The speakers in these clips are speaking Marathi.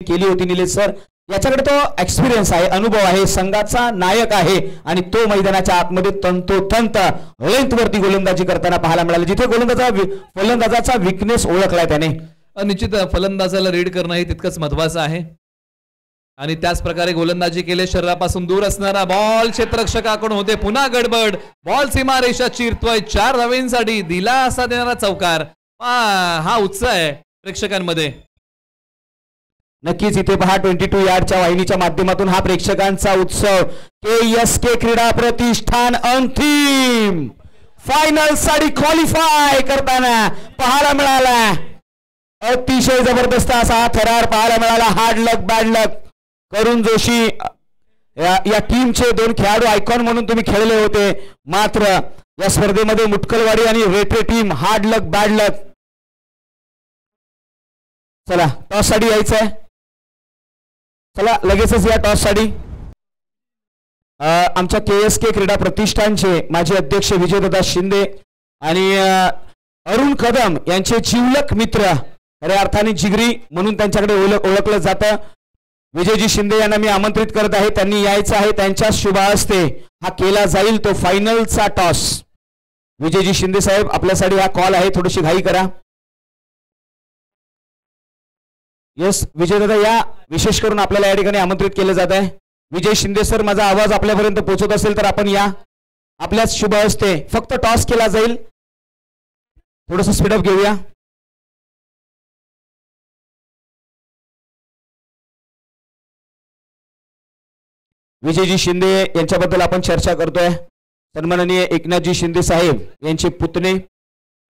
केली होती निलेश सर. याच्याकडे तो एक्सपिरियन्स आहे, अनुभव आहे, संघाचा नायक आहे आणि तो मैदानाच्या आतमध्ये तंतोतंत लेंथवरती गोलंदाजी करताना पाहायला मिळाले, जिथे फलंदाजाचा विकनेस ओळखलाय त्याने. निश्चित फलंदाजाला रीड करणं हे तितकंच महत्वाचं आहे आणि त्याच प्रकारे गोलंदाजी केले. शरीरापासून दूर असणारा बॉल क्षेत्ररक्षकाकडून होते, पुन्हा गडबड, बॉल सीमारेषा चिरतोय. 4 धावेंसाठी दिलासा देणारा चौकार. हा उत्साह आहे प्रेक्षकांमध्ये. नक्कीच इथे पहा 22 यार्डच्या वाहिनीच्या माध्यमातून हा प्रेक्षकांचा उत्सव. KSK क्रीडा प्रतिष्ठान अंतिम फायनल साठी क्वालिफाय करताना पाहायला मिळाला. अतिशय जबरदस्त असा थरार पाहायला मिळाला. हार्ड लक बॅड लक. करुण जोशी या टीमचे 2 खेळाडू आयकॉन म्हणून तुम्ही खेळले होते, मात्र या स्पर्धेमध्ये मुटकलवाडी आणि रेटे टीम हार्ड लक बॅड लक. चला टॉस साठी यायचंय. चला लगेचच या टॉस साठी. आमच्या KSK क्रीडा प्रतिष्ठानचे माजी अध्यक्ष विजयदादा शिंदे आणि अरुण कदम यांचे जिवलक मित्र, खऱ्या अर्थाने जिगरी म्हणून त्यांच्याकडे ओळखलं जातं, विजयजी शिंदे यांना मी आमंत्रित करत आहे. त्यांनी यायचं आहे. त्यांच्या शुभ हस्ते हा केला जाईल तो फायनलचा टॉस. विजयजी शिंदे साहेब आपल्यासाठी हा कॉल आहे, थोडीशी घाई करा. येस विजयदादा या, विशेष करून आपल्याला या ठिकाणी आमंत्रित केले जात आहे. विजय शिंदे सर, माझा आवाज आपल्यापर्यंत पोहोचत असेल तर आपण या. आपल्याच शुभ हस्ते फक्त टॉस केला जाईल. थोडंसं स्पीडअप घेऊया. विजयजी शिंदे यांच्याबद्दल आपण चर्चा करतोय. सन्माननीय एकनाथजी शिंदे साहेब यांचे पुतणे,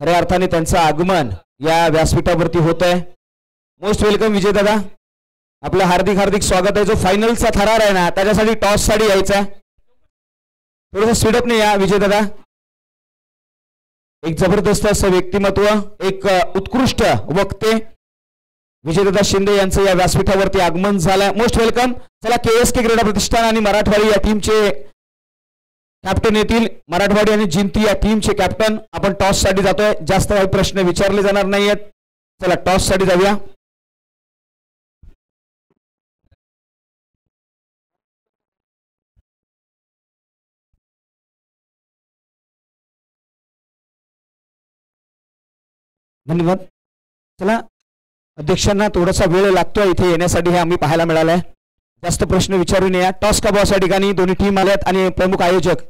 खऱ्या अर्थाने त्यांचं आगमन या व्यासपीठावरती होत आहे. मोस्ट वेलकम विजय दादा, आपलं हार्दिक हार्दिक स्वागत आहे. जो फायनलचा थरार आहे ना त्याच्यासाठी टॉस साठी यायचा. थोडंसं स्पीडअप नाही या विजय दादा. एक जबरदस्त असं व्यक्तिमत्व, एक उत्कृष्ट वक्ते विजयदादा शिंदे यांचं या व्यासपीठावरती आगमन झालं. Most welcome. चला KSK क्रीडा प्रतिष्ठान आणि मराठवाडी या टीमचे कॅप्टन येतील. मराठवाडी आणि जिंती या टीमचे कॅप्टन. आपण टॉस साठी जातोय. जास्त काही प्रश्न विचारले जाणार नाहीयेत. चला टॉस साठी जाऊया. धन्यवाद. चला अध्यक्षांना थोडासा वेळ लागतोय इथे येण्यासाठी, हे आम्ही पाहायला मिळालंय. जास्त प्रश्न विचारून या. टॉस का बॉस या ठिकाणी दोन्ही टीम आल्यात आणि प्रमुख आयोजक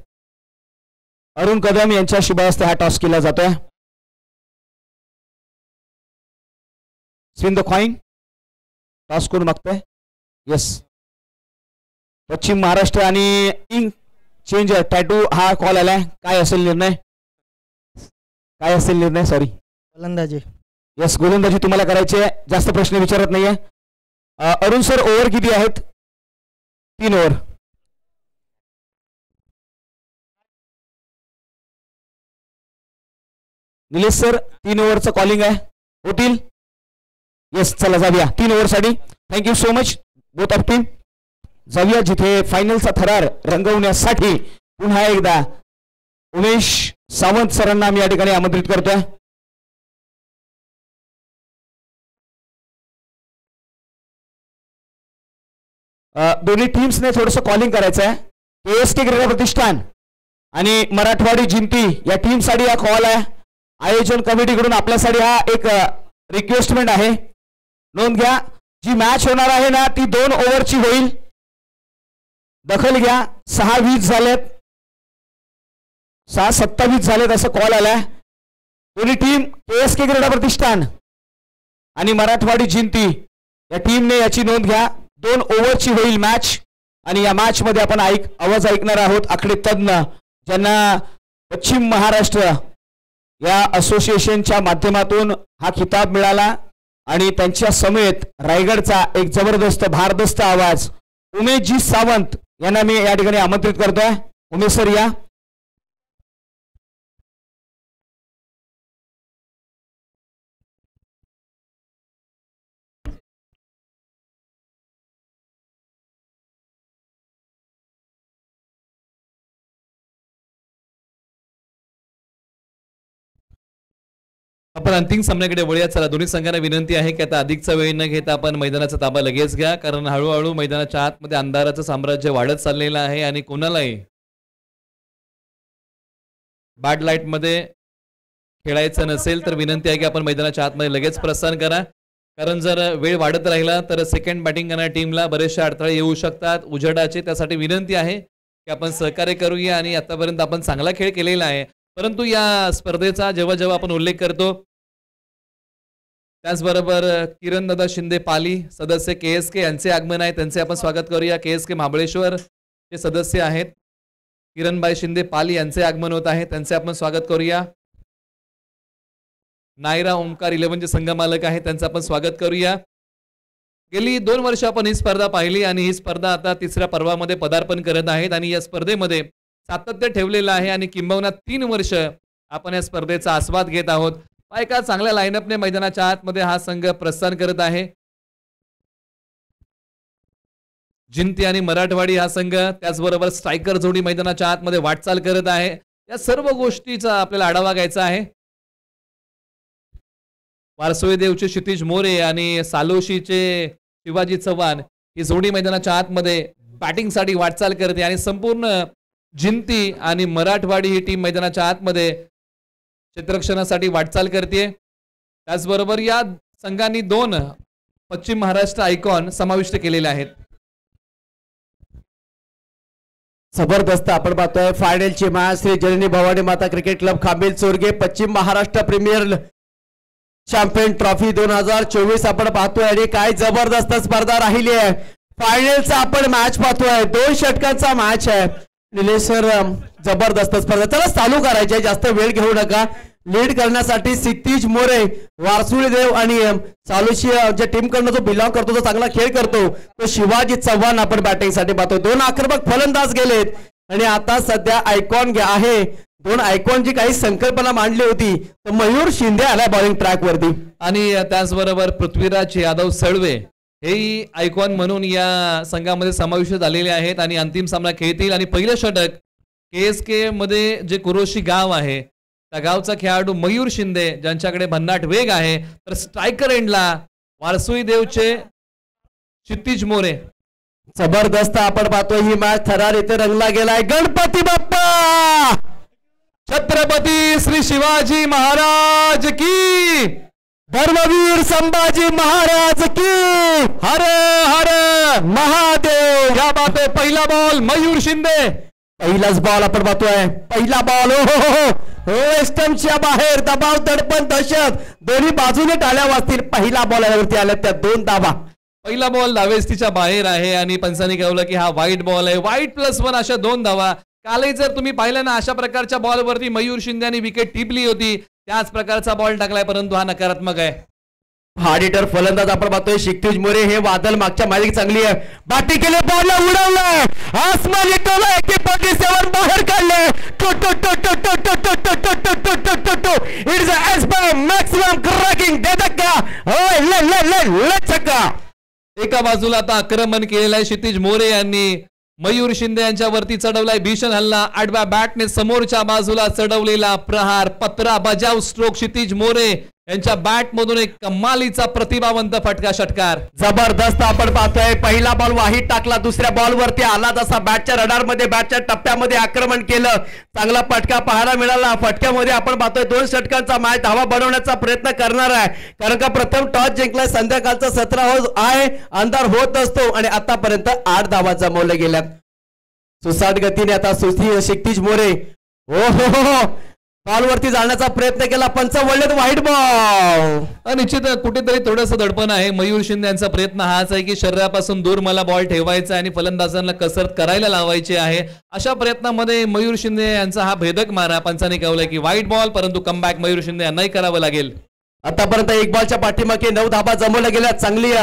अरुण कदम यांच्या शुभ हस्ते हा टॉस केला जातोय. Spin the coin. टॉस कोण मागतोय? येस, पश्चिम महाराष्ट्र आणि इंग चेंज टॅटू हा कॉल आलाय. काय असेल निर्णय? काय असेल निर्णय? सॉरी, गोलंदाजी. यस, गोलंदाजी तुम्हाला करायची आहे. जास्त प्रश्न विचारत नाहीये. अरुण सर, ओव्हर किती आहेत? 3 ओव्हर. निलेश सर, 3 ओव्हरचं कॉलिंग आहे, होतील? येस, चला जाऊया 3 ओव्हर साठी. Thank you so much both of team. जाऊया जिथे फायनलचा थरार रंगवण्यासाठी. पुन्हा एकदा उमेश सावंत सरांना मी या ठिकाणी आमंत्रित करतोय. दोन्ही टीम्सने थोडंसं कॉलिंग करायचं आहे. KSK क्रीडा प्रतिष्ठान आणि मराठवाडी जिंती या टीमसाठी हा कॉल आहे. आयोजन कमिटीकडून आपल्यासाठी हा एक रिक्वेस्टमेंट आहे, नोंद घ्या. जी मॅच होणार आहे ना ती 2 ओव्हरची होईल. दखल घ्या. 6-20 झालेत, 6-27 झालेत असं कॉल आलाय. दोन्ही टीम KSK क्रीडा प्रतिष्ठान आणि मराठवाडी जिंती या टीमने याची नोंद घ्या. 2 ओव्हरची होईल मॅच आणि या मॅच मध्ये आपण आवाज ऐकणार आहोत आकडे तज्ञ, ज्यांना पश्चिम महाराष्ट्र या असोसिएशनच्या माध्यमातून हा खिताब मिळाला आणि त्यांच्या समेत रायगडचा एक जबरदस्त भारदस्त आवाज उमेशजी सावंत यांना मी या ठिकाणी आमंत्रित करतोय. उमेश सर या. आपण अंतिम सामन्याकडे वळूया. चला, दोन्ही संघांना विनंती आहे की आता अधिकचा वेळ न घेता आपण मैदानाचा ताबा लगेच घ्या, कारण हळूहळू मैदानाच्या आतमध्ये अंधाराचं साम्राज्य वाढत चाललेलं आहे आणि कोणालाही बॅड लाईट मध्ये खेळायचं नसेल तर विनंती आहे की आपण मैदानाच्या आतमध्ये लगेच प्रस्थान करा, कारण जर वेळ वाढत राहिला तर सेकंड बॅटिंग करणाऱ्या टीमला बरेचसे अडथळे येऊ शकतात उजेडाचे. त्यासाठी विनंती आहे की आपण सहकार्य करूया. आणि आतापर्यंत आपण चांगला खेळ केलेला आहे, परंतु या स्पर्धेचा जेव्हा जेव्हा आपण उल्लेख करतो त्याचबरोबर किरण दादा शिंदे पाली सदस्य KSK यांचे आगमन आहे, त्यांचे आपण स्वागत करूया. KSK महाबळेश्वर चे सदस्य आहेत किरणबाई शिंदे पाली यांचे आगमन होत आहे, त्यांचे आपण स्वागत करूया. नायरा ओमकार 11 चे संघ मालक आहे, त्यांचं आपण स्वागत करूया. गेली 2 वर्ष आपण ही स्पर्धा पाहिली आणि ही स्पर्धा आता तिसऱ्या पर्वामध्ये पदार्पण करत आहेत आणि या स्पर्धेमध्ये सातत्य ठेवलेलं आहे आणि किंबहुना 3 वर्ष आपण या स्पर्धेचा आस्वाद घेत आहोत. एका चांगल्या लाईनअपने मैदानाच्या आतमध्ये हा संघ प्रस्थान करत आहे. जिंती आणि मराठवाडी हा संघ, त्याचबरोबर स्ट्रायकर जोडी मैदानाच्या आतमध्ये वाटचाल करत आहे. या सर्व गोष्टीचा आपल्याला आढावा घ्यायचा आहे. वारसोळी देवचे क्षितिज मोरे आणि सालोशीचे शिवाजी चव्हाण ही जोडी मैदानाच्या आतमध्ये बॅटिंगसाठी वाटचाल करते आणि संपूर्ण जिंती आणि मराठवाडी ही टीम मैदानाच्या आतमध्ये क्षेत्ररक्षणासाठी वाटचाल करते. त्याचबरोबर या संघांनी 2 पश्चिम महाराष्ट्र आयकॉन समाविष्ट केलेले आहेत. जबरदस्त आपण पाहतोय फायनलची मॅच श्री जननी भवानी माता क्रिकेट क्लब खांबेल चोरगे पश्चिम महाराष्ट्र प्रीमियर चॅम्पियन ट्रॉफी 2024 आपण पाहतोय आणि काय जबरदस्त स्पर्धा राहिली आहे. फायनलचा आपण मॅच पाहतोय, 2 षटकांचा मॅच आहे. निलेश सर, जबरदस्त स्पर्धा. चला चालू करायची, जास्त वेळ घेऊ नका. लीड करण्यासाठी क्षितिज मोरे, वारसुळी देव आणि सालोशी ज्या टीम कडनं जो बिलॉंग करतो, जो चांगला खेळ करतो, तो शिवाजी चव्हाण आपण बॅटिंग साठी पाहतो. 2 आक्रमक फलंदाज गेलेत आणि आता सध्या आयकॉन आहे. 2 आयकॉन जी काही संकल्पना मांडली होती तर मयूर शिंदे आला बॉलिंग ट्रॅक वरती आणि त्याचबरोबर पृथ्वीराज यादव सळवे हेही आयकॉन म्हणून या संघामध्ये समाविष्ट झालेले आहेत आणि अंतिम सामना खेळतील. आणि पहिलं षटक KSK मध्ये जे कुरोशी गाव आहे त्या गावचा खेळाडू मयूर शिंदे ज्यांच्याकडे भन्नाट वेग आहे, तर स्ट्रायकर एंडला वारसोई देवचे क्षितिज मोरे. जबरदस्त आपण पाहतोय ही मॅच थरार इथे रंगला गेलाय. गणपती बाप्पा, छत्रपती श्री शिवाजी महाराज की, धर्मवीर संभाजी महाराज की, हर हर महादेव. या बात आहे. पहिला बॉल मयूर शिंदे, पहिलाच बॉल आपण पाहतोय. पहिला बॉल हो स्टंपच्या बाहेर, दबाव दडपण दहशत दोन्ही बाजूने टाळ्या वाजतील. पहिला बॉल वरती आल्या त्या 2 धावा. पहिला बॉल धावेस्तीच्या बाहेर आहे आणि पंचांनी कळवलं की हा वाईट बॉल आहे. वाईट +1 अशा 2 धावा. कालही जर तुम्ही पाहिलं ना, अशा प्रकारच्या बॉलवरती मयूर शिंदे यांनी विकेट टिपली होती, त्याच प्रकारचा बॉल टाकलाय, परंतु हा नकारात्मक आहे. हार्डिटर फलंदाज आपण पाहतोय क्षितिज मोरे. हे वादळ मागच्या मालिकेत चांगली आहे, बॅटिंग केले, बॉल उडवलंय, आसमान येतोय, 47 बाहेर काढले. इट्स अ मॅक्सिमम क्रॅकिंग दे धक्का. होय ले छक्का. एका बाजूला आता आक्रमण केलेलं आहे क्षितिज मोरे यांनी, मयूर शिंदे यांच्यावरती चढवलाय भीषण हल्ला. आडव्या बॅटने समोरच्या बाजूला चढवलेला प्रहार, पत्रा बजाव स्ट्रोक. क्षितिज मोरे यांच्या बॅट मधून एक कमालीचा प्रतिभावंत फटका षटकार. जबरदस्त आपण पाहतोय. पहिला बॉल वाहीत टाकला, दुसऱ्या बॉल वरती आला तसा बॅटच्या रडार मध्ये, बॅटच्या टप्प्यामध्ये आक्रमण केलं. चांगला फटका पाहायला मिळाला. फटक्यामध्ये आपण पाहतोय 2 षटकांचा मॅच धावा बनवण्याचा प्रयत्न करणार आहे, कारण का प्रथम टॉस जिंकलाय. संध्याकाळचा 17 आहे, अंधार होत असतो आणि आतापर्यंत 8 धावा जमवल्या गेल्या. सुसाट गतीने आता क्षितिज मोरे हो बॉलवरती जाण्याचा प्रयत्न केला. पंच वळलेत, वाईट बॉल. निश्चित कुठेतरी थोडंसं दडपण आहे. मयूर शिंदे यांचा प्रयत्न हाच आहे की शरीरापासून दूर मला बॉल ठेवायचा आणि फलंदाजांना कसरत करायला लावायची आहे. अशा प्रयत्नामध्ये मयूर शिंदे यांचा हा भेदक मारा पंचांनी कळवलाय की वाईट बॉल, परंतु कमबॅक मयूर शिंदे यांनाही करावं लागेल. आतापर्यंत 1 बॉलच्या पाठीमागे 9 धावा जमवल्या गेल्या. चांगली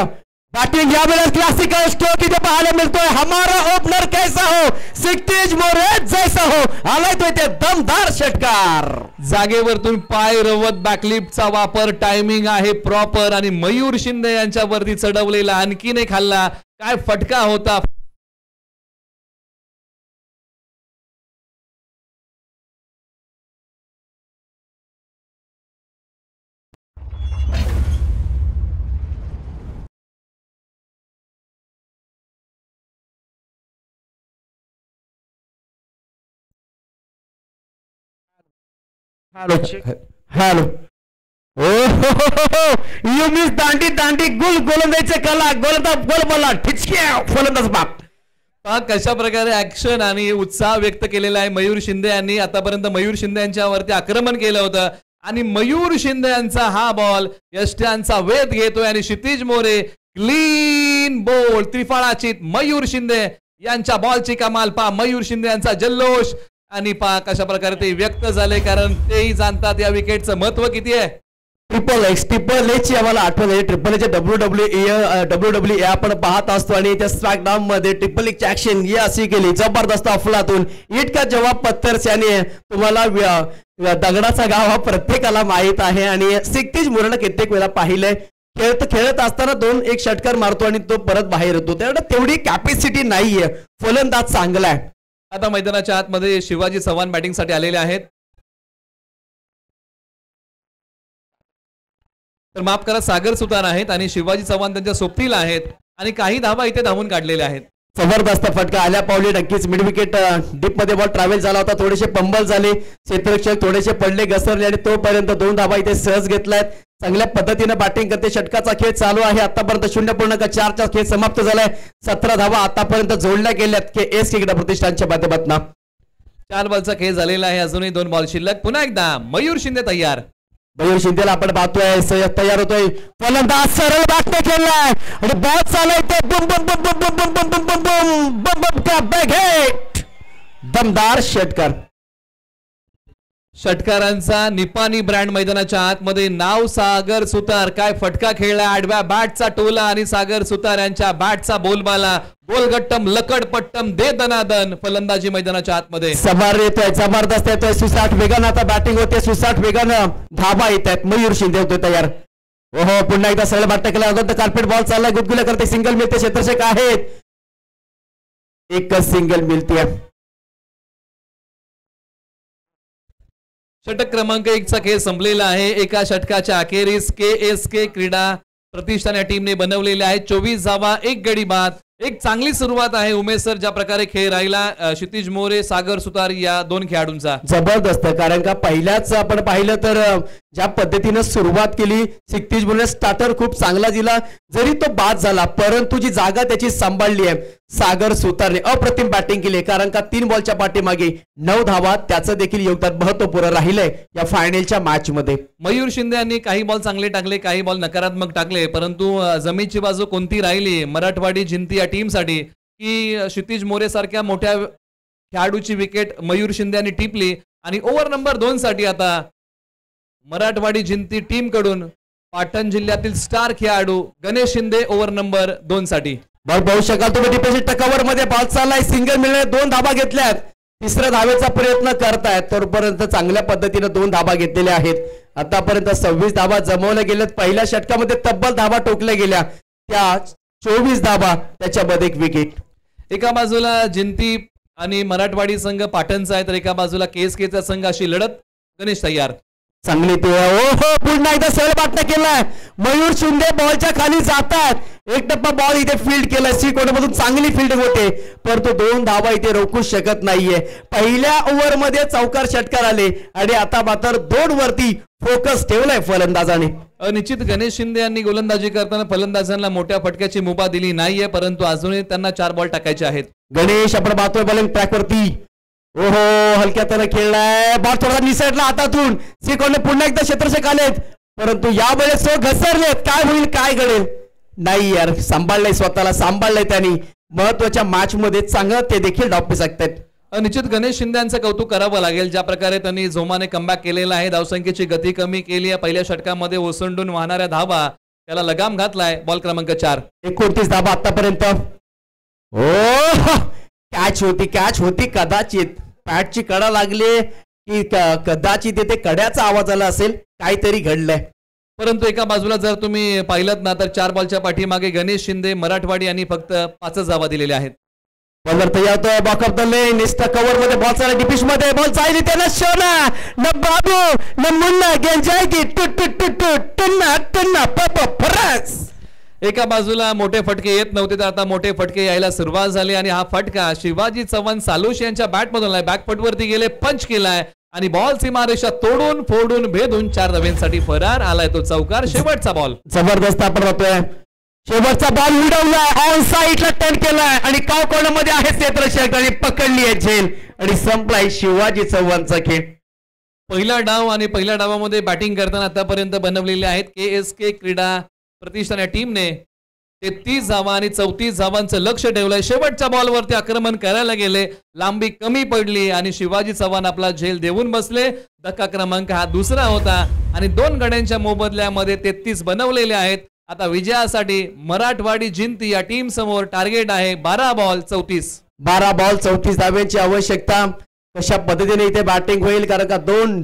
बॅटिंग यावेळेस क्लासिकल स्ट्रोक इथे पाहायला मिळतोय. हमारा ओपनर कैसा हो, क्षितिज मोरे जैसा हो. आलाय तो इथे दमदार षटकार. जागेवरतून पाय रवत बॅकलिफ्टचा वापर, टायमिंग आहे प्रॉपर आणि मयूर शिंदे यांच्यावरती चढवलेला आणखीन एक हल्ला. काय फटका होता. हॅलो हॅलो यू मिस दांडी दांडी गुल गोलंदाजीचे कला गोल बोला ठिचक्या फलंदाज बाप. कशा प्रकारे ऍक्शन आणि उत्साह व्यक्त केलेला आहे मयूर शिंदे यांनी. आतापर्यंत मयूर शिंदे यांच्यावरती आक्रमण केलं होतं आणि मयूर शिंदे यांचा हा बॉल यष्ट्यांचा वेध घेतोय आणि क्षितिज मोरे क्लीन बोल त्रिफळाचीत मयूर शिंदे यांच्या बॉलची कमाल पा. मयूर शिंदे यांचा जल्लोष आणि पा कशा प्रकारे ते व्यक्त झाले कारण तेही जाणतात या विकेटचं महत्व किती आहे. ट्रिपल एची आम्हाला आठवण आहे. ट्रिपल एचे WWE आपण पाहत असतो आणि त्या स्मॅकडाऊन मध्ये ट्रिपल एची ऍक्शन ही अशी केली जबरदस्त अफलातून इतका जवाब पत्थर याने तुम्हाला दगडाचा गाव हा प्रत्येकाला माहित आहे आणि क्षितिज मोरेनं कित्येक वेळा पाहिलंय खेळत असताना 2-1 षटकार मारतो आणि तो परत बाहेर येतो. तेवढी कॅपॅसिटी नाहीये. फलंदाज चांगला आहे. आता मैदानाच्या आतमध्ये शिवाजी चव्हाण बॅटिंगसाठी आलेले आहेत. तर माफ करा सागर सुतार आहेत आणि शिवाजी चव्हाण त्यांच्या सोबतीला आहेत आणि काही धावा इथे धावून काढलेल्या आहेत. जबरदस्त फटका आल्या पावली नक्कीच मिड विकेट डीप मध्ये बॉल ट्रॅव्हल झाला होता. थोडेसे पंबल झाले क्षेत्ररक्षक थोडेसे पडले घसरले आणि तोपर्यंत 2 धावा इथे सहज घेतल्यात. चांगल्या पद्धतीने बॅटिंग करते. षटकाचा खेळ चालू आहे. आतापर्यंत 0.4चा खेळ समाप्त झालाय. 17 धावा आतापर्यंत जोडल्या गेल्यात एस क्रिकेट प्रतिष्ठानच्या माध्यमातून. 4 बॉलचा खेळ झालेला आहे. अजूनही 2 बॉल शिल्लक. पुन्हा एकदा मयूर शिंदे तयार. मयूर शिंदेला आपण पाहतोय तयार होतोय. फलंदाज सरळ बाटणे खेळलाय आणि बॉल चालय ते बम बम बम बम बम बम बम बम बम बम बम का बॅग हिट. दमदार षटकार. षटकारांचा निपाणी ब्रँड मैदानाच्या आतमध्ये नाव सागर सुतार. काय फटका खेळला. आडव्या बॅटचा टोला आणि सागर सुतार यांच्या बॅटचा बोलबाला. गोलगट्टम लकडपट्टम दे दनादन. फलंदाजी मैदानाच्या आतमध्ये सभार येतोय जबरदस्त येतोय. 66 वेगानं आता बॅटिंग होते. 66 वेगानं धाबा येत आहेत. मयूर शिंदे होतोय तयार. ओहो पुन्हा एकदा सरळ बाटणे केला. कार्पेट बॉल चाललाय. गुदगुल्या करते. सिंगल मिळते. क्षेत्ररक्षक आहेत. एकच सिंगल मिळते. षटक क्रमांक 1 चा खेळ संपलेला आहे. एका षटकाच्या अखेरीस KSK क्रीडा प्रतिष्ठान या टीमने बनवलेले आहे. 24 धावा 1 गडी बाद. एक चांगली सुरुवात आहे उमेश सर ज्या प्रकारे खेळ राहिला क्षितिज मोरे सागर सुतार या 2 खेळाडूंचा. जबरदस्त कारण का पहिल्याच आपण पाहिलं तर ज्या पद्धतीनं सुरुवात केली क्षितिज मोरे स्टार्टर खूप चांगला दिला. जरी तो बाद झाला परंतु जी जागा त्याची सांभाळली आहे सागर सुतारने अप्रतिम बॅटिंग केली. कारण का 3 बॉलच्या पाठीमागे 9 धावा त्याचं देखील योगदान महत्वपूर्ण राहिलंय या फायनलच्या मॅच मध्ये. मयूर शिंदे यांनी काही बॉल चांगले टाकले काही बॉल नकारात्मक टाकले परंतु जमीनची बाजू कोणती राहिली मराठवाडी जिंती या टीमसाठी की क्षितिज मोरे सारख्या मोठ्या खेळाडूची विकेट मयूर शिंदे यांनी टिपली आणि ओव्हर नंबर 2 साठी आता मराठवाडी जिंती टीम कडून पाटण जिल्ह्यातील स्टार खेळाडू गणेश शिंदे ओव्हर नंबर 2 साठी. बॉल पाहू शकाल तुम्ही डिपॉझिट कव्हर मध्ये बॉल चाललाय. सिंगल मिळणे 2 धाबा घेतल्यात. 3ऱ्या धावेचा प्रयत्न करतायत तोपर्यंत चांगल्या पद्धतीने 2 धाबा घेतलेल्या आहेत. आतापर्यंत 26 धाबा जमवल्या गेल्यात. पहिल्या षटकामध्ये तब्बल धाबा टोकल्या गेल्या त्या 24 धाबा त्याच्यामध्ये 1 विकेट. एका बाजूला जिंती आणि मराठवाडी संघ पाटणचा आहे तर एका बाजूला KSKचा संघ अशी लढत. गणेश तयार. चांगली ते ओहो पुन्हा एकदा सरळ बाटणा केलाय. मयूर शिंदे बॉलच्या खाली जातात. 1 टप्पा बॉल इथे फील्ड केलाय. सी कोर्टमधून चांगली फील्डिंग होते परंतु 2 धावा इथे रोखू शकत नाहीये. पहिल्या ओव्हर मध्ये चौकार षटकार आले आणि आता मात्र 2 वरती फोकस ठेवलाय फलंदाजाने. निश्चित गणेश शिंदे यांनी गोलंदाजी करताना फलंदाजांना मोठ्या फटक्याची मुभा दिली नाहीये परंतु अजूनही त्यांना 4 बॉल टाकायचे आहेत. गणेश आपण पाहतोय बॉलिंग ट्रॅक वरती. ओहो हलक्या त्यानं खेळलाय. बॉल थोडा निसटला हातातून. सिकोने पुन्हा एकदा क्षेत्ररक्षक आलेत परंतु यावेळेस तो घसरलेत. काय होईल काय घडेल नाही यार. सांभाळलंय स्वतःला सांभाळलंय त्यांनी. महत्वाच्या मॅच मध्ये चांगलं ते देखील डाव शकतात. निश्चित गणेश शिंदे यांचं कौतुक करावं लागेल ज्या प्रकारे त्यांनी जोमाने कमबॅक केलेला आहे. धावसंख्येची गती कमी केली आहे. पहिल्या षटकामध्ये ओसंडून वाहणाऱ्या धावा त्याला लगाम घातलाय. बॉल क्रमांक 4. 29 धावा आतापर्यंत. ओ कॅच होती कदाचित. पॅटची कडा लागली की कदाचित ते कड्याचा आवाज आला असेल. काहीतरी घडलंय परंतु एका बाजूला जर तुम्ही पाहिलं ना तर 4 बॉलच्या पाठीमागे गणेश शिंदे मराठवाडी यांनी फक्त 5 धावा दिलेल्या आहेत. बॉलर तयार होतोय. बॉकअप द लेन निस्टा कव्हर मध्ये बॉल चालला. डिपिश मध्ये बॉल चालली. त्याला शोना न बाबू न मुन्ना गेम जायगी टुट टुट टुट टुट टन्ना टन्ना पप फरस. एका बाजूला मोठे फटके येत नव्हते तर आता मोठे फटके यायला सुरुवात झाली आणि हा फटका शिवाजी चव्हाण सालोश यांच्या बॅट मधून बॅकफुटवरती गेले. पंच केलाय आणि बॉल सीमारेषा तोडून फोडून भेदून 4 धावांसाठी फरार आलाय तो चौकार. शेवटचा बॉल जबरदस्त आपण पाहतोय शेवटचा बॉल उडवलाय ऑन साईडला टर्न केलाय आणि काव कोणामध्ये आहे क्षेत्ररक्षक आणि पकडली आहे झेल आणि संपलाय शिवाजी चव्हाणचा खेळ. पहिला डाव आणि पहिल्या डावामध्ये बॅटिंग करताना आतापर्यंत बनवलेले आहेत KSK क्रीडा प्रतिष्ठान या टीमने 33 धावा आणि 34 धावांचं लक्ष ठेवलंय. शेवटच्या बॉलवरती आक्रमण करायला गेले, लांबी कमी पडली आणि शिवाजी चव्हाण आपला झेल देऊन बसले. धक्का क्रमांक हा दुसरा होता आणि 2 गड्यांच्या मोबदल्यामध्ये 33 बनवलेले आहेत. आता विजयासाठी मराठवाडी जिंती या टीम समोर टार्गेट आहे 12 बॉल 34. 12 बॉल 34 धाव्यांची आवश्यकता. कशा पद्धतीने इथे बॅटिंग होईल कारण का 2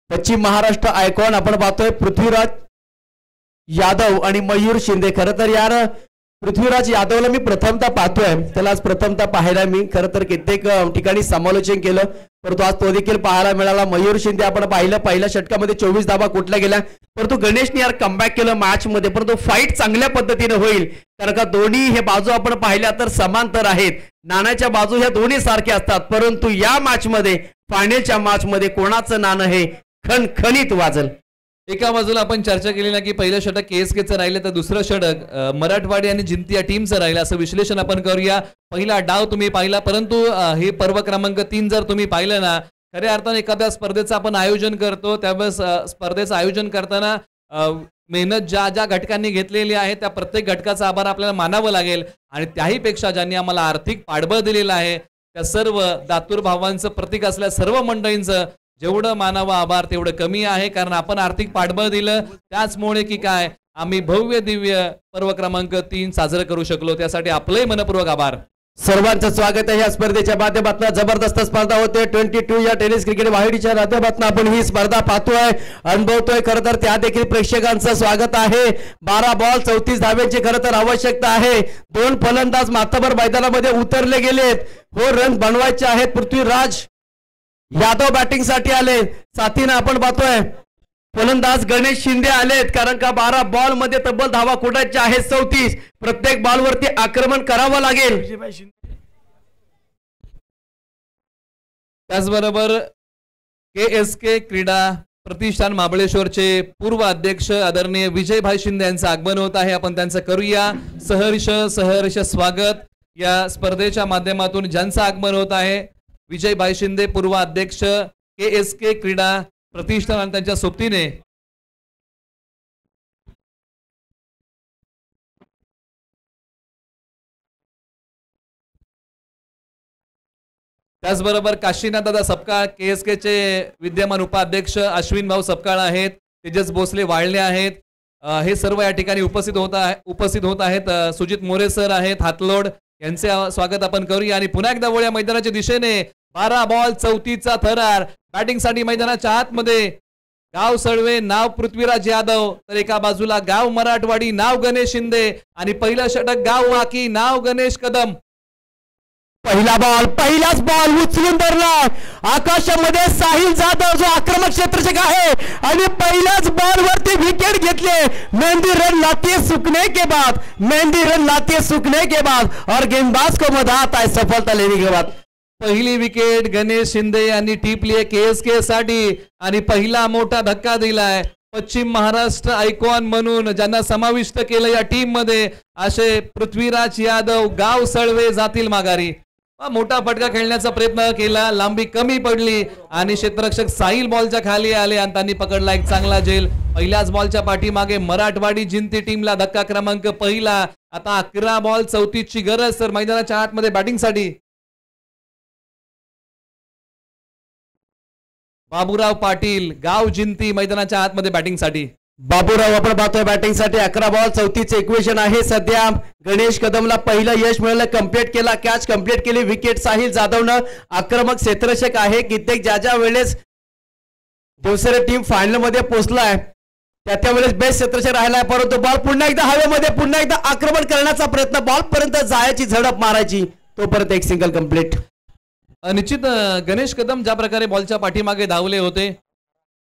पश्चिम महाराष्ट्र आयकॉन आपण पाहतोय पृथ्वीराज यादव आणि मयूर शिंदे. खरं तर यार पृथ्वीराज यादवला मी प्रथमतः पाहतोय, त्याला आज प्रथमतः पाहायला मी खरं तर कित्येक ठिकाणी समालोचन केलं परंतु आज तो देखील पाहायला मिळाला. मयूर शिंदे आपण पाहिलं पहिल्या षटकामध्ये 24 धावा कुठल्या गेल्या परंतु गणेशने यार कमबॅक केलं मॅच मध्ये. परंतु फाईट चांगल्या पद्धतीने होईल कारण का दोन्ही हे बाजू आपण पाहिल्या तर समांतर आहेत. नाण्याच्या बाजू ह्या दोन्ही सारख्या असतात परंतु या मॅच मध्ये फायनलच्या मॅच मध्ये कोणाचं नाणं हे खणखणीत वाजल. एका बाजूला आपण चर्चा केली ना की पहिलं षटक KSKचं राहिलं तर दुसरं षटक मराठवाडी आणि जिंती या टीमचं राहिलं असं विश्लेषण आपण करूया. पहिला डाव तुम्ही पाहिला परंतु हे पर्व क्रमांक 3 जर तुम्ही पाहिलं ना खऱ्या अर्थाने एखाद्या स्पर्धेचं आपण आयोजन करतो त्यावेळेस स्पर्धेचं आयोजन करताना मेहनत ज्या घटकांनी घेतलेली आहे त्या प्रत्येक घटकाचा आभार आपल्याला मानावं लागेल आणि त्याहीपेक्षा ज्यांनी आम्हाला आर्थिक पाठबळ दिलेलं आहे त्या सर्व दातूर भावांचं प्रतीक असलेल्या सर्व मंडळींचं जेवढं मानावं आभार तेवढं कमी आहे कारण आपण आर्थिक पाठबळ दिलं त्याचमुळे की काय आम्ही भव्य दिव्य पर्व क्रमांक 3 साजरं करू शकलो त्यासाठी आपले मनपूर्वक आभार. सर्वांचं स्वागत आहे या स्पर्धेच्या माध्यमातून. जबरदस्त स्पर्धा होते 22 या टेनिस क्रिकेट वाहिडीच्या माध्यमातून आपण ही स्पर्धा पाहतोय अनुभवतोय. खरं तर त्या देखील प्रेक्षकांचं स्वागत आहे. 12 बॉल 34 धाव्यांची खरं तर आवश्यकता आहे. 2 फलंदाज माथाभर मैदानामध्ये उतरले गेलेत. हो रन बनवायचे आहेत. पृथ्वीराज यादव बॅटिंग साठी आले. साथीने आपण पाहतोय फलंदाज गणेश शिंदे आलेत कारण का 12 बॉल मध्ये तब्बल धावा कुठायच्या आहेत 34. प्रत्येक बॉल वरती आक्रमण करावं लागेल. त्याचबरोबर KSK क्रीडा प्रतिष्ठान महाबळेश्वरचे पूर्व अध्यक्ष आदरणीय विजयभाई शिंदे यांचं आगमन होत आहे. आपण त्यांचं करूया सहर्ष स्वागत. या स्पर्धेच्या माध्यमातून ज्यांचं आगमन होत आहे विजयभाई शिंदे पूर्व अध्यक्ष KSK क्रीडा प्रतिष्ठान आणि त्यांच्या सोबतीने त्याचबरोबर काशीनाथ दादा सपकाळ KSKचे विद्यमान उपाध्यक्ष अश्विन भाऊ सपकाळ आहेत. तेजस भोसले वाळले आहेत. हे सर्व या ठिकाणी उपस्थित होत आहेत. सुजित मोरे सर आहेत हातलोड यांचे स्वागत आपण करूया आणि पुन्हा एकदा वळ्या मैदानाच्या दिशेने 12 बॉल 34चा थरार. बॅटिंगसाठी मैदानाच्या आतमध्ये गाव सळवे नाव पृथ्वीराज यादव तर एका बाजूला गाव मराठवाडी नाव गणेश शिंदे आणि पहिलं षटक गाव वाकी नाव गणेश कदम. पहिला बॉल पहिलाच बॉल उचलून धरला आकाशामध्ये साहिल जाधव जो आक्रमक क्षेत्ररक्षक आहे आणि पहिल्याच बॉल वरती विकेट घेतले. मेहंदी रन लाती सूखने के बाद और गेंदबाज को मदद आए सफलता लेने के बाद. पहिली विकेट गणेश शिंदे यांनी टिपली KSK साठी आणि पहिला मोठा धक्का दिलाय पश्चिम महाराष्ट्र आयकॉन म्हणून ज्यांना समाविष्ट केलं या टीम मध्ये असे पृथ्वीराज यादव गाव सळवे जातील माघारी. मोठा फटका खेळण्याचा प्रयत्न केला लांबी कमी पडली आणि क्षेत्ररक्षक साहिल बॉलच्या खाली आले आणि त्यांनी पकडला एक चांगला झेल. पहिल्याच बॉलच्या पाठीमागे मराठवाडी जिंती टीमला धक्का क्रमांक पहिला. आता 11 बॉल 34ची गरज तर मैदानाच्या आतमध्ये बॅटिंगसाठी बाबूराव पाटील गाव जिंती मैदानाच्या आतमध्ये बॅटिंगसाठी. बाबूराव आपण पाहतोय बॅटिंगसाठी 11 बॉल 34चे इक्वेशन आहे सध्या. गणेश कदमला पहिलं यश मिळालं कंप्लीट केला कॅच कंप्लीट केली विकेट. साहिल जाधवनं आक्रमक क्षेत्ररक्षक आहे. कित्येक ज्या वेळेस दुसरी टीम फायनल मध्ये पोहोचलाय त्या वेळेस बेस्ट क्षेत्ररक्षक राहिलाय परंतु बॉल पुन्हा एकदा हवेमध्ये पुन्हा एकदा आक्रमण करण्याचा प्रयत्न बॉल पर्यंत जायची झडप मारायची तोपर्यंत एक सिंगल कंप्लीट. निश्चित गणेश कदम ज्या प्रकारे बॉलच्या पाठीमागे धावले होते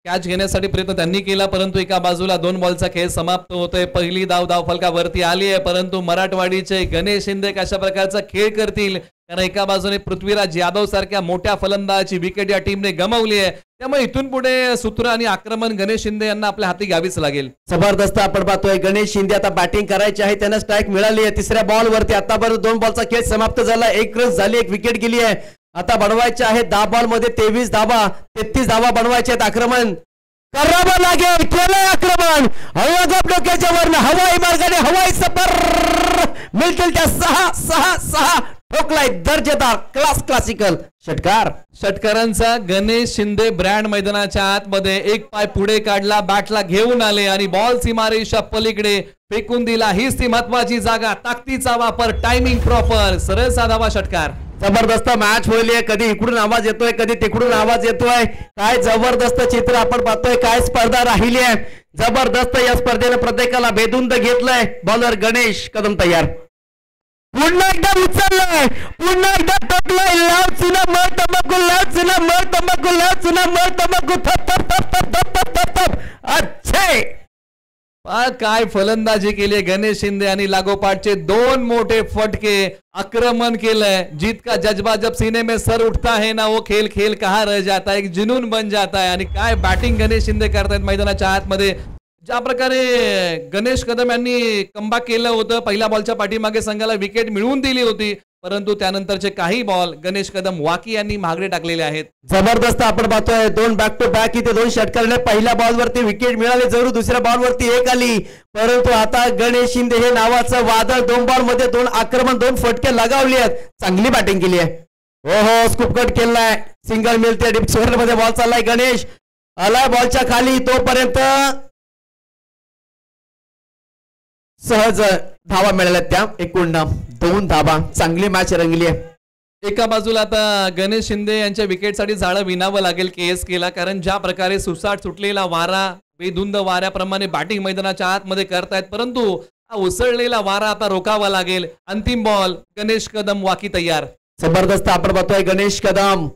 कॅच घेण्यासाठी प्रयत्न त्यांनी केला, परंतु एका बाजूला 2 बॉलचा खेळ समाप्त होतोय. पहिली धाव फलकावरती आली आहे, परंतु मराठवाडीचे गणेश शिंदे कशा प्रकारचा खेळ करतील, कारण एका बाजूने पृथ्वीराज यादव सारख्या मोठ्या फलंदाजाची विकेट या टीमने गमावली आहे. त्यामुळे इथून पुढे सूत्र आणि आक्रमण गणेश शिंदे यांना आपल्या हाती घ्यावीच लागेल. जबरदस्त आपण पाहतोय गणेश शिंदे आता बॅटिंग करायची आहे, त्यांना स्ट्राईक मिळाली आहे. तिसऱ्या बॉलवरती आतापर्यंत 2 बॉलचा खेळ समाप्त झाला, 1 रन झाली, 1 विकेट गेली आहे. आता बनवायचे आहे 10 बॉल मध्ये 23 धावा, 33 धावा बनवायचे आहेत. आक्रमण करावं लागेल, केलंय आक्रमण, डोक्याच्या वरनं हवाई मार्गाने हवाई सफर मिळतील त्या 6 ठोकलाय दर्जेदार क्लासिकल षटकारांचा गणेश शिंदे ब्रँड मैदानाच्या आतमध्ये एक पाय पुढे काढला, बॅटला घेऊन आले आणि बॉल सीमारेषा पलीकडे फेकून दिला. हीच ती महत्वाची जागा, ताकदीचा वापर, टायमिंग प्रॉपर, सरळ साधावा षटकार. जबरदस्त मॅच होईल, कधी इकडून आवाज येतोय, कधी तिकडून आवाज येतोय. काय जबरदस्त चित्र आपण पाहतोय, काय स्पर्धा राहिली आहे जबरदस्त. या स्पर्धेने प्रत्येकाला बेधुंद घेतलंय. बॉलर गणेश कदम तयार, पुन्हा एकदा उचललाय, पुन्हा एकदा टोकलाय. लाव चुना मळ तंबाखू, लाव चुना मळ तंबाखू, लाव चुना मळ तंबाखू. थप थप थप थप थप थप थप थप. अच्छे काय फलंदाजी केली गणेश शिंदे आणि लागोपाठचे 2 मोठे फटके. आक्रमण केलंय. जीत का जज्बा जब सीने में सर उठता है ना, वो खेल खेल कहाँ रह जाता है, एक जुनून बन जाता है. आणि काय बॅटिंग गणेश शिंदे करतायत मैदानाच्या आतमध्ये. ज्या प्रकारे गणेश कदम यांनी कमबॅक केलं होतं, पहिल्या बॉलच्या पाठीमागे संघाला विकेट मिळवून दिली होती, परंतु त्यानंतरचे काही बॉल गणेश कदम वाकी यांनी मागे टाकलेले आहेत. जबरदस्त आपण पाहतोय 2 बॅक टू बॅक इथे 2 षटकाराने पहिल्या बॉलवरती विकेट मिळाली, जरूर दुसऱ्या बॉलवरती 1 आली, परंतु आता गणेश शिंदे हे नावाचं वादळ 2 बॉल मध्ये 2 आक्रमण 2 फटके लगावली आहेत. चांगली बॅटिंग केली आहे. हो स्कूप कट केलाय, सिंगल मिळते, डीप स्क्वेअर मध्ये बॉल चाललाय. गणेश आलाय बॉलच्या खाली, तोपर्यंत सहज धावा मिळाल्या, त्या एकूण 2 धावा. चांगली मॅच रंगली आहे. एका बाजूला आता गणेश शिंदे यांच्या विकेटसाठी जाळं विणावं लागेल KSKला, कारण ज्या प्रकारे सुसाट सुटलेला वारा, बेधुंद वाऱ्याप्रमाणे बॅटिंग मैदानाच्या आतमध्ये करतायत, परंतु हा उसळलेला वारा आता रोखावा लागेल. अंतिम बॉल, गणेश कदम वाकी तयार. जबरदस्त आपण पाहतोय गणेश कदम.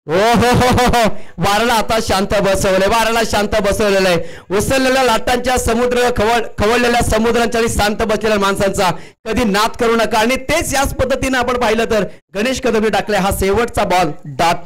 हो वाराला आता शांत बसवलंय, वाराला शांत बसवलेलं आहे. उसळलेल्या लाटांच्या समुद्र, खवळलेल्या समुद्रांच्या आणि शांत बसलेल्या माणसांचा कधी नाद करू नका. आणि तेच याच पद्धतीने आपण पाहिलं तर गणेश कदमने टाकलाय हा शेवटचा बॉल, डाट.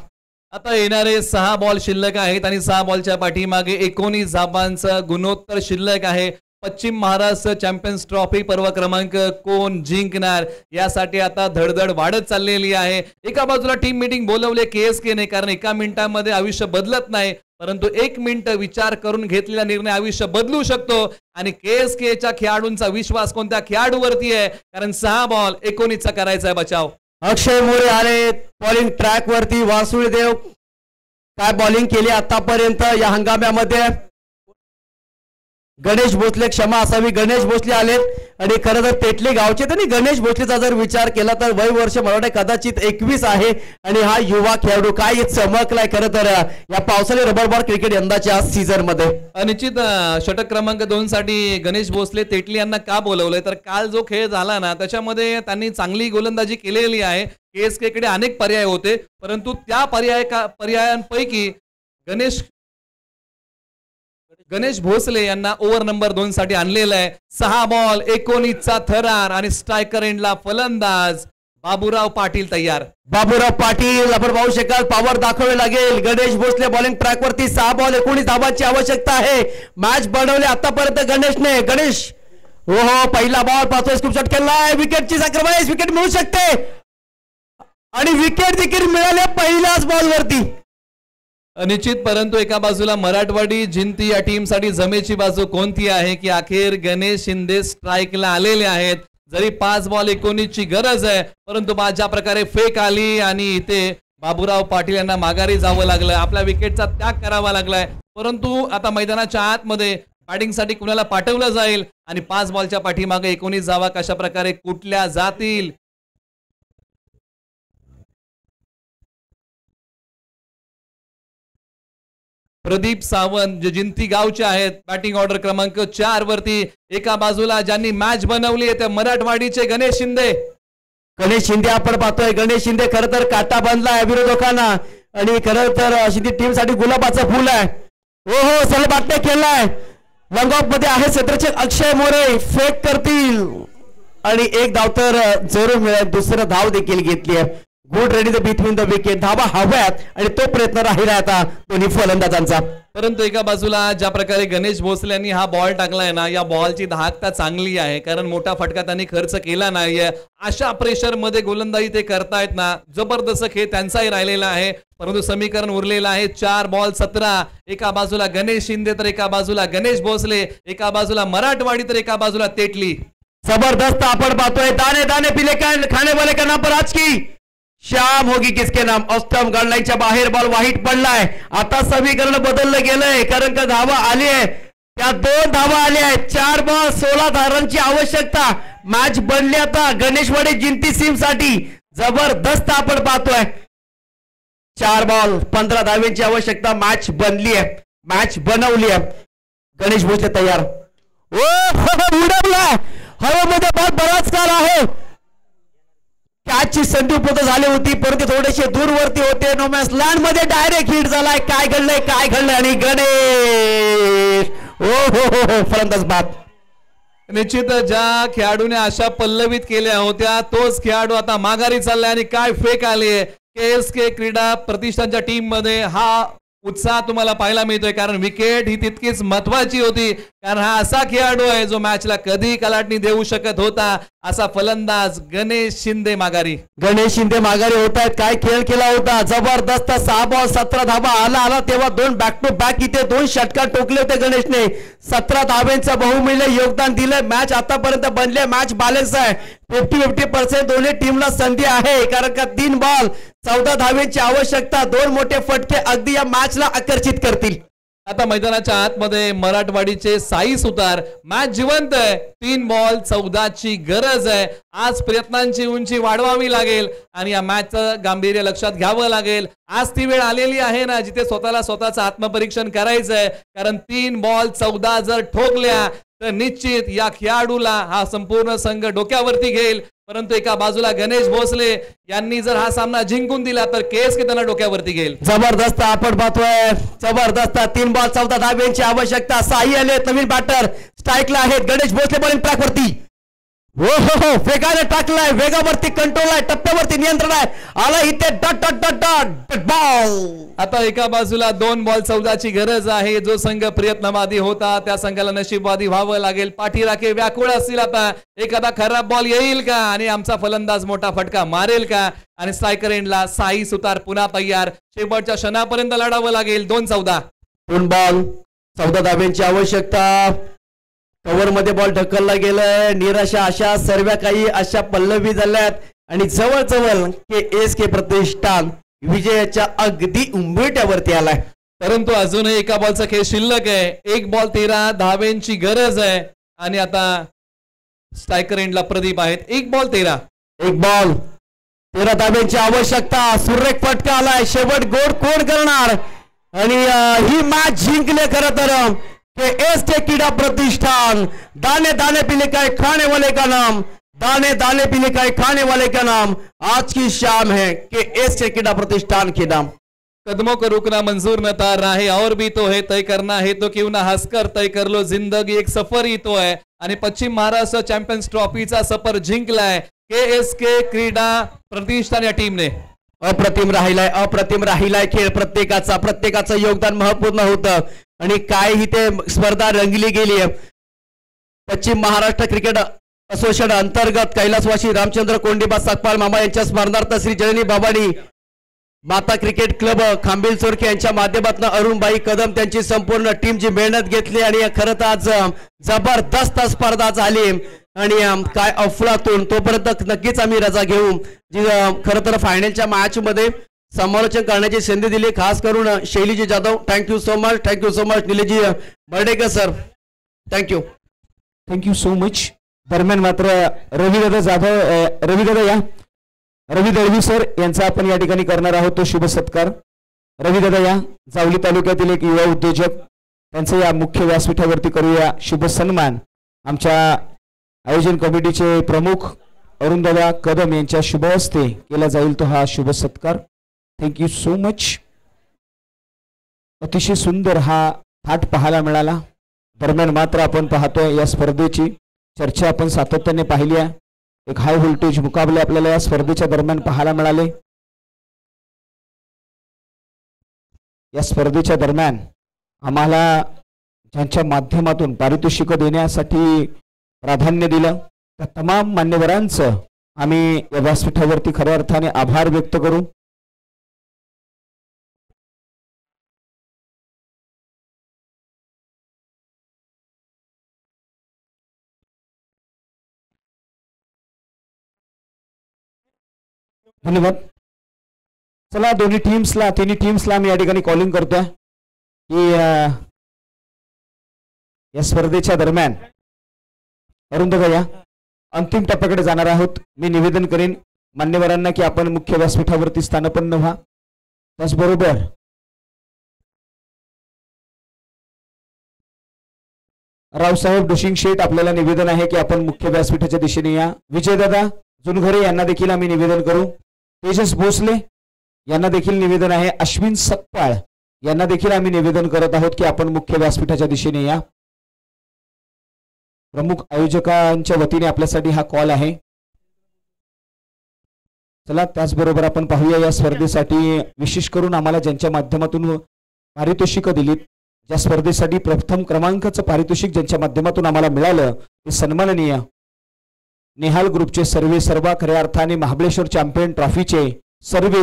आता येणारे 6 बॉल शिल्लक आहेत आणि 6 बॉलच्या पाठीमागे 19 धावांचं गुणोत्तर शिल्लक आहे. पश्चिम महाराष्ट्र चॅम्पियन्स ट्रॉफी पर्व क्रमांक कोण जिंकणार यासाठी आता धडधड वाढत चाललेली आहे. एका बाजूला टीम मीटिंग बोलवले KSKने, कारण एका मिनिटामध्ये आयुष्य बदलत नाही, परंतु 1 मिनिट विचार करून घेतलेला निर्णय आयुष्य बदलू शकतो. आणि KSKच्या खेळाडूंचा विश्वास कोणत्या खेळाडूवरती आहे, कारण 6 बॉल 19चा करायचा आहे बचाव. अक्षय मोरे आले बॉलिंग ट्रॅक वरती. वासुदेव काय बॉलिंग केली आतापर्यंत या हंगामामध्ये. गणेश भोसले, क्षमा असावी, गणेश भोसले आलेत आणि खरं तर तेटले गावचे. त्यांनी गणेश भोसलेचा जर विचार केला तर वय वर्ष मला वाटतं कदाचित 21 आहे आणि हा युवा खेळाडू काय चमकलाय खरं तर या पावसाळी रबर बॉल क्रिकेट यंदाच्या सीझन मध्ये. निश्चित षटक क्रमांक 2 साठी गणेश भोसले तेटली यांना का बोलवलंय, तर काल जो खेळ झाला ना त्याच्यामध्ये त्यांनी चांगली गोलंदाजी केलेली आहे. KSK कडे अनेक पर्याय होते, परंतु त्या पर्यायांपैकी गणेश भोसले यांना ओव्हर नंबर 2 साठी आणलेलं आहे. 6 बॉल 19चा थरार आणि स्ट्रायकर एंडला फलंदाज बाबूराव पाटील तयार. बाबूराव पाटील आपण पाहू शकाल, पॉवर दाखवावे लागेल. गणेश भोसले बॉलिंग ट्रॅक वरती. 6 बॉल 19 धावांची आवश्यकता आहे. मॅच बनवले आतापर्यंत गणेशने. गणेश हो पहिला बॉल पाहतोय, स्कूप शॉट केलाय, विकेटची सॅक्रिफाईस, विकेट मिळू शकते आणि विकेट देखील मिळाले पहिल्याच बॉल वरती. निश्चित, परंतु एका बाजूला मराठवाडी जिंती या टीम साठी जमेची बाजू कोणती आहे की अखेर गणेश शिंदे स्ट्राईकला आलेले आहेत. जरी 5 बॉल 19ची गरज आहे, परंतु ज्या प्रकारे फेक आली आणि इथे बाबूराव पाटील यांना माघारी जावं लागलं, आपल्या विकेटचा त्याग करावा लागलाय. परंतु आता मैदानाच्या आतमध्ये बॅटिंगसाठी कुणाला पाठवलं जाईल आणि 5 बॉलच्या पाठीमागे 19 धावा कशा प्रकारे कुठल्या जातील. प्रदीप सावंत जे जिंती गावचे आहेत, बॅटिंग ऑर्डर क्रमांक 4 वरती. एका बाजूला ज्यांनी मॅच बनवली आहे ते मराठवाडीचे गणेश शिंदे. गणेश शिंदे आपण पाहतोय, गणेश शिंदे खरं तर काटा बांधलाय विरोधकांना आणि खरं तर अशी ती टीम साठी गुलाबाचं फुल आहे. हो हो चल बाटल्या खेळलाय. लॉंग ऑफ मध्ये आहे क्षेत्ररक्षक अक्षय मोरे, फेक करतील आणि एक धाव तर जरूर मिळेल. दुसरं धाव देखील घेतली आहे. Good ready the between the wicket. धावा हव्यात आणि तो प्रयत्न राहिला आता दोन्ही फलंदाजांचा. परंतु एका बाजूला ज्या प्रकारे गणेश भोसले यांनी हा बॉल टाकलाय ना, या बॉलची धाकता चांगली आहे, कारण मोठा फटका त्यांनी खर्च केला नाहीये. अशा प्रेशर मध्ये गोलंदाजी ते करतायत ना, जबरदस्त खेळ त्यांचाही राहिलेला आहे. परंतु समीकरण उरलेलं आहे 4 बॉल 17. एका बाजूला गणेश शिंदे तर एका बाजूला गणेश भोसले, एका बाजूला मराठवाडी तर एका बाजूला तेटली. जबरदस्त आपण पाहतोय. दाने दाने पिले खाने वाले का नाम पर आज की शाम होगी किसके नाम. ऑस्टम गाडलाईनच्या बाहेर बॉल वाईट पडलाय. आता समीकरण बदललं गेलंय, कारण का धावा आली आहे, त्या 2 धावा आल्या आहेत. 4 बॉल 16 रनची आवश्यकता. मॅच बनली आता गणेशवाडी जिंती टीम साठी. जबरदस्त आपण पाहतोय. 4 बॉल 15 धावांची आवश्यकता. मॅच बनली आहे, मॅच बनवली आहे. गणेश भोसले तयार. उडवला हवेमध्ये बॉल बराच काळ आहे. कॅचची संधी उपलब्ध झाली होती, परंतु थोडेसे दूरवरती होते. नोमॅन्स लँड मध्ये डायरेक्ट हिट झालाय. काय घडलंय आणि गणेश हो हो हो हो फलंदाज बाद. निश्चित ज्या खेळाडूने आशा पल्लवित केल्या होत्या तोच खेळाडू आता माघारी चाललाय आणि काय फेक आले. KSK क्रीडा प्रतिष्ठानच्या टीम मध्ये हा उत्साह तुम्हाला पाहायला मिळतोय, कारण विकेट ही तितकीच महत्वाची होती. कारण हा असा खेळाडू आहे जो मॅचला कधी कलाटणी देऊ शकत होता. असा फलंदाज गणेश शिंदे माघारी. गणेश शिंदे माघारी होत आहेत. काय खेळ केला होता, जबरदस्त. 6 बॉल 17 धावा. आला तेव्हा 2 बॅक टू बॅक इथे 2 षटकार टोकले होते गणेशने. 17 धाव्यांचं बहुमूल्य योगदान दिलंय. मॅच आतापर्यंत बनले, मॅच बॅलन्स आहे. 50-50% दोन्ही टीमला संधी आहे, कारण का 3 बॉल 14 धाव्यांची आवश्यकता. 2 मोठे फटके अगदी या मॅचला आकर्षित करतील. आता मैदानाच्या आतमध्ये मराठवाडीचे साई सुतार. मॅच जिवंत आहे. 3 बॉल 14ची गरज आहे. आज प्रयत्नांची उंची वाढवावी लागेल आणि या मॅचचं गांभीर्य लक्षात घ्यावं लागेल. आज ती वेळ आलेली आहे ना जिथे स्वतःचं आत्मपरीक्षण करायचं आहे, कारण 3 बॉल 14 जर ठोकल्या तर निश्चित या खेळाडूला हा संपूर्ण संघ डोक्यावरती घेईल. परंतु एका बाजूला गणेश भोसले यांनी जर हा सामना जिंकून दिला तर KSK त्यांना डोक्यावरती घेईल. जबरदस्त आपण पाहतोय. जबरदस्त. 3 बॉल 14 धाव्यांची आवश्यकता. साई आले नवीन बॅटर स्ट्राईकला आहेत. गणेश भोसले बॉलिंग ट्रॅक वरती. हो हो हो वेगाने टाकलाय. वेगावरती कंट्रोल आहे, टप्प्यावरती नियंत्रण आहे. आला इथे dot dot dot dot ball. आता एका बाजूला 2 बॉल 14ची गरज आहे. जो संघ प्रयत्नवादी होता त्या संघाला नशीबवादी व्हावं लागेल. पाठीराखे व्याकुळ असतील. आता एखादा खराब बॉल येईल का आणि आमचा फलंदाज मोठा फटका मारेल का. आणि स्ट्रायकर एंडला साई सुतार पुन्हा तयार. शेवटच्या क्षणापर्यंत लढावं लागेल. 2-14. 2 बॉल 14 धाव्यांची आवश्यकता. कव्हर मध्ये बॉल ढकलला गेलाय. निराशा आशा सर्व काही अशा पल्लवी झाल्यात आणि जवळ KSK प्रतिष्ठान विजयाच्या अगदी उंबरठ्यावरती आलाय. परंतु अजूनही एका बॉलचा खेळ शिल्लक आहे. 1 बॉल 13 धाव्यांची गरज आहे आणि आता स्ट्रायकर एंडला प्रदीप आहेत. 1 बॉल 13. 1 बॉल 13 धाव्यांची आवश्यकता. सुरेख फटका आलाय. शेवट गोड कोण करणार आणि ही मॅच जिंकले खरं तर KSK क्रीडा प्रतिष्ठान. दाने दाने पिले काय खाने वाले का नाम. दाने दाने पिले काय खाने वाले का नाम. आज की शाम है KSK क्रीडा प्रतिष्ठान के नाम. कदमों को रुकना मंजूर न था, राहें और भी तो है तय करना है तो क्यों ना हंसकर तय कर लो. जिंदगी एक सफर ही तो है. आणि पश्चिम महाराष्ट्र चॅम्पियन्स ट्रॉफीचा सफर जिंकलाय KSK क्रीडा प्रतिष्ठान या टीमने. अप्रतिम राहिलाय खेळ. प्रत्येकाचं योगदान महत्वपूर्ण होतं आणि काय ही ते स्पर्धा रंगली गेली. पश्चिम महाराष्ट्र क्रिकेट असोसिएशन अंतर्गत कैलासवासी रामचंद्र कोंडीबा सकपाल मामा यांच्या स्मरणार्थ श्री जननी भवानी माता क्रिकेट क्लब खांबिल चोरके यांच्या माध्यमातून अरुणबाई कदम त्यांची संपूर्ण टीम जी मेहनत घेतली आणि खरं तर आज जबरदस्त स्पर्धा झाली आणि काय अफलातून. तोपर्यंत नक्कीच आम्ही रजा घेऊ. जी खरं तर फायनलच्या मॅच मध्ये समालोचन करण्याची संधी दिली, खास करून Shailiji Jadhav. Thank you so much. Nileshji Bardekar sir, thank you so much. दरम्यान मात्र रवी दळवी सर यांचा आपण या ठिकाणी करणार आहोत तो शुभ सत्कार. रविदादा या जावली तालुक्यातील एक युवा उद्योजक, त्यांचे या मुख्य व्यासपीठावरती करूया शुभ सन्मान. आमच्या आयोजन कमिटीचे प्रमुख अरुणदादा कदम यांच्या शुभ हस्ते केला जाईल तो हा शुभ सत्कार. Thank you so much. अतिशय सुंदर हा थाट पाहायला मिळाला. दरम्यान मात्र आपण पाहतोय या स्पर्धेची चर्चा आपण सातत्याने पाहिली आहे. एक हाय व्होल्टेज मुकाबले आपल्याला या स्पर्धेच्या दरम्यान पाहायला मिळाले. या स्पर्धेच्या दरम्यान आम्हाला ज्यांच्या माध्यमातून पारितोषिक देण्यासाठी प्राधान्य दिलं त्या तमाम मान्यवरांचं आम्ही या व्यासपीठावरती खऱ्या अर्थाने आभार व्यक्त करू. धन्यवाद. चला तिन्ही टीम्सला मी या ठिकाणी कॉलिंग करतोय की या स्पर्धेच्या दरम्यान अरुंद या अंतिम टप्प्याकडे जाणार आहोत. मी निवेदन करेन मान्यवरांना की आपण मुख्य व्यासपीठावरती स्थानपन्न व्हा. त्याचबरोबर रावसाहेब डोशिंग शेठ आपल्याला निवेदन आहे की आपण मुख्य व्यासपीठाच्या दिशेने या. विजयदादा जुनघरे यांना देखील आम्ही निवेदन करू. तेजस भोसले यांना देखील निवेदन आहे. अश्विन सकपाळ यांना देखील आम्ही निवेदन करत आहोत की आपण मुख्य व्यासपीठाच्या दिशेने या. प्रमुख आयोजकांच्या वतीने आपल्यासाठी हा कॉल आहे. चला त्याचबरोबर आपण पाहूया या स्पर्धेसाठी विशेष करून आम्हाला ज्यांच्या माध्यमातून पारितोषिक दिलीत, ज्या स्पर्धेसाठी प्रथम क्रमांकाचं पारितोषिक ज्यांच्या माध्यमातून आम्हाला मिळालं ते सन्माननीय नेहाल ग्रुपचे सर्वा खऱ्या अर्थाने महाबळेश्वर चॅम्पियन ट्रॉफीचे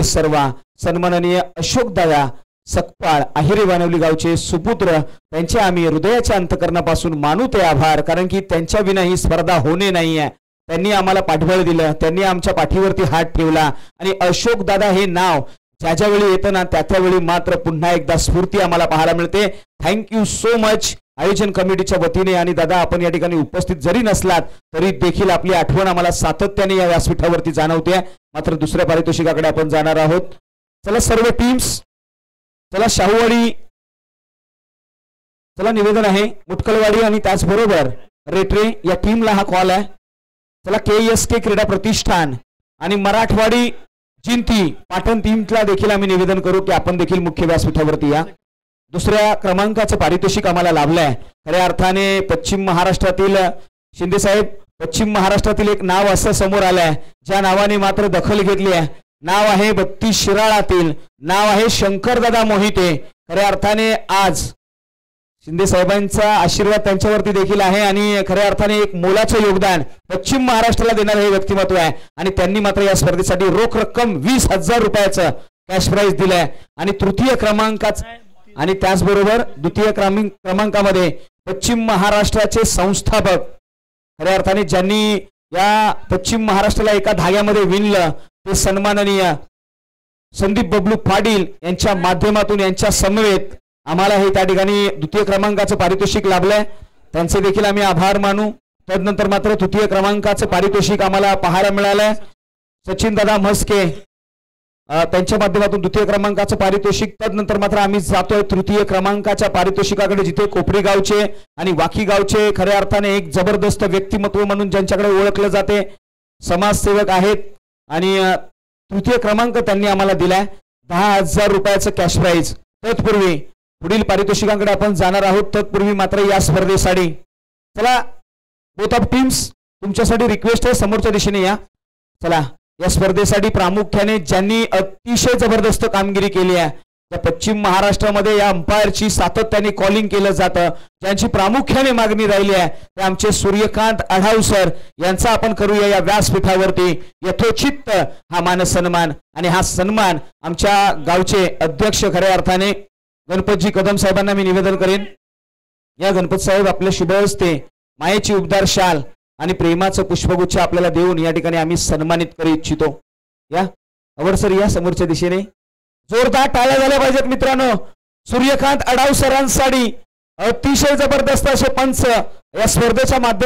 सर्वा सन्माननीय अशोक दादा सकपाळ आहिरे वानवली गावचे सुपुत्र, त्यांचे आम्ही हृदयाच्या अंतकरणापासून मानू ते आभार. कारण की त्यांच्या विना ही स्पर्धा होणे नाहीये. त्यांनी आम्हाला पाठबळ दिलं, त्यांनी आमच्या पाठीवरती हात ठेवला आणि अशोक दादा हे नाव ज्या वेळी येतं ना त्यावेळी मात्र पुन्हा एकदा स्फूर्ती आम्हाला पाहायला मिळते. थँक्यू सो मच आयोजन कमिटीच्या वतीने. आणि दादा आपण या ठिकाणी उपस्थित जरी नसलात तरी देखील आपली आठवण आम्हाला सातत्याने या व्यासपीठावरती जाणवते. मात्र दुसऱ्या पारितोषिकाकडे आपण जाणार आहोत. चला सर्व टीम्स, चला शाहूवाडी, चला निवेदन आहे मुटकलवाडी आणि त्याचबरोबर रेटरे या टीमला हा कॉल आहे. चला KSK क्रीडा प्रतिष्ठान आणि मराठवाडी जिंती पाटण टीमला देखील आम्ही निवेदन करू की आपण देखील मुख्य व्यासपीठावरती या. दुसऱ्या क्रमांकाचं पारितोषिक आम्हाला लाभलंय. खऱ्या अर्थाने पश्चिम महाराष्ट्रातील शिंदे साहेब, पश्चिम महाराष्ट्रातील एक नाव असं समोर आलंय ज्या नावाने मात्र दखल घेतली आहे. नाव आहे 32 शिराळातील, नाव आहे शंकरदादा मोहिते. खऱ्या अर्थाने आज शिंदे साहेबांचा आशीर्वाद त्यांच्यावरती देखील आहे आणि खऱ्या अर्थाने एक मोलाचं योगदान पश्चिम महाराष्ट्राला देणारे हे व्यक्तिमत्व आहे. आणि त्यांनी मात्र या स्पर्धेसाठी रोख रक्कम 20,000 रुपयाचं कॅश प्राइज दिलंय. आणि तृतीय क्रमांकाचं आणि त्याचबरोबर द्वितीय क्रमांकामध्ये पश्चिम महाराष्ट्राचे संस्थापक खऱ्या अर्थाने ज्यांनी या पश्चिम महाराष्ट्राला एका धाग्यामध्ये विणलं ते सन्माननीय संदीप बबलू पाटील यांच्या माध्यमातून यांच्या समवेत आम्हाला हे त्या ठिकाणी द्वितीय क्रमांकाचं पारितोषिक लाभलंय. त्यांचे देखील आम्ही आभार मानू. तदनंतर मात्र तृतीय क्रमांकाचं पारितोषिक आम्हाला पाहायला मिळालंय. सचिन दादा म्हस्के त्यांच्या माध्यमातून द्वितीय क्रमांकाचं पारितोषिक. तदनंतर मात्र आम्ही जातोय तृतीय क्रमांकाच्या पारितोषिकाकडे जिथे कोपरी गावचे आणि वाकी गावचे खऱ्या अर्थाने एक जबरदस्त व्यक्तिमत्व म्हणून ज्यांच्याकडे ओळखलं जाते, समाजसेवक आहेत आणि तृतीय क्रमांक त्यांनी आम्हाला दिलाय 10,000 रुपयाचं कॅश प्राइज. तत्पूर्वी पुढील पारितोषिकांकडे आपण जाणार आहोत. तत्पूर्वी मात्र या स्पर्धेसाठी चला बोथ ऑफ टीम्स तुमच्यासाठी रिक्वेस्ट आहे समोरच्या दिशेने या. चला या स्पर्धेसाठी प्रामुख्याने ज्यांनी अतिशय जबरदस्त कामगिरी केली आहे, त्या पश्चिम महाराष्ट्रामध्ये या अंपायरची सातत्याने कॉलिंग केलं जातं, ज्यांची प्रामुख्याने मागणी राहिली आहे ते आमचे सूर्यकांत आढाव सर यांचा आपण करूया या व्यासपीठावरती यथोचित हा मान सन्मान. आणि हा सन्मान आमच्या गावचे अध्यक्ष खऱ्या अर्थाने गणपतजी कदम साहेबांना मी निवेदन करेन. या गणपत साहेब आपल्या शुभ हस्ते मायेची उबदार शाल आणि प्रेमाचं पुष्पगुच्छ आपल्याला देऊन या ठिकाणी आम्ही सन्मानित करू इच्छितो. या अवरसर या समोरच्या दिशेने जोरदार टाळ्या झाल्या पाहिजेत मित्रांनो. सूर्यकांत आढाव सरांसाठी अतिशय जबरदस्त असे पंच या स्पर्धेच्या माध्यमातून